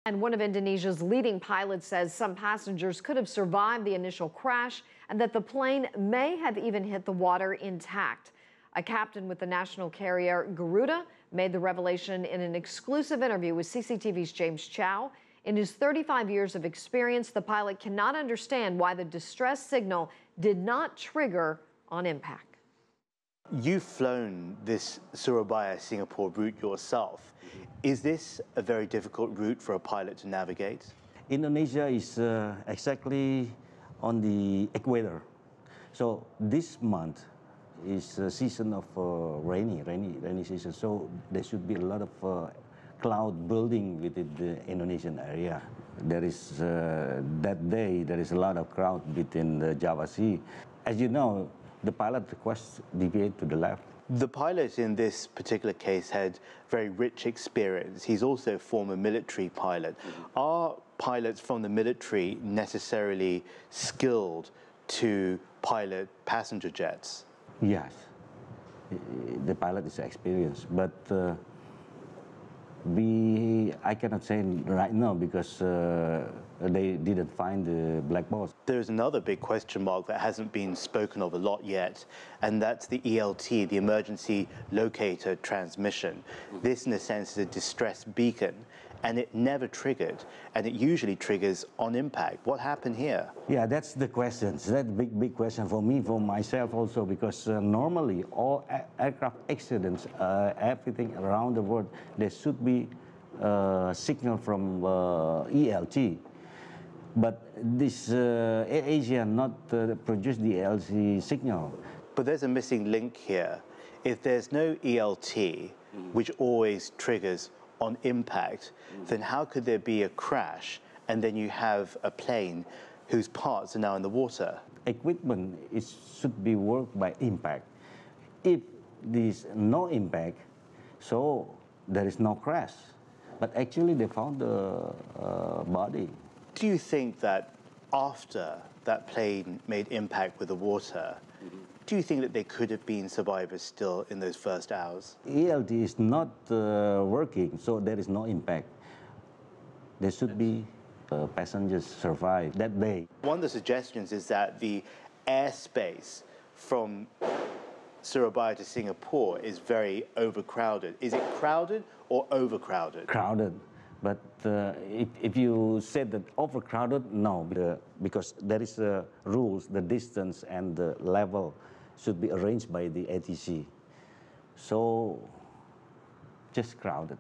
And one of Indonesia's leading pilots says some passengers could have survived the initial crash and that the plane may have even hit the water intact. A captain with the national carrier Garuda made the revelation in an exclusive interview with CCTV's James Chau. In his 35 years of experience, the pilot cannot understand why the distress signal did not trigger on impact. You've flown this Surabaya-Singapore route yourself. Is this a very difficult route for a pilot to navigate? Indonesia is exactly on the equator. So this month is a season of rainy season. So there should be a lot of cloud building within the Indonesian area. There is, that day, there is a lot of crowd within the Java Sea. As you know, the pilot requests deviate to the left. The pilot in this particular case had very rich experience. He's also a former military pilot. Are pilots from the military necessarily skilled to pilot passenger jets? Yes, the pilot is experienced, but I cannot say right now because they didn't find the black box. There's another big question mark that hasn't been spoken of a lot yet, and that's the ELT, the Emergency Locator Transmission. This, in a sense, is a distress beacon, and it never triggered, and it usually triggers on impact. What happened here? Yeah, that's the question. That's a big question for me, for myself also, because normally all aircraft accidents, everything around the world, there should be a signal from ELT. But this AirAsia not produce the ELT signal. But there's a missing link here. If there's no ELT, which always triggers on impact, then how could there be a crash and then you have a plane whose parts are now in the water? Equipment should be worked by impact. If there's no impact, so there is no crash. But actually they found the body. Do you think that after that plane made impact with the water, do you think that there could have been survivors still in those first hours? ELT is not working, so there is no impact. There should be passengers survive that day. One of the suggestions is that the airspace from Surabaya to Singapore is very overcrowded. Is it crowded or overcrowded? Crowded. But if you said that overcrowded, no, because there is rules, the distance and the level should be arranged by the ATC. So just crowded.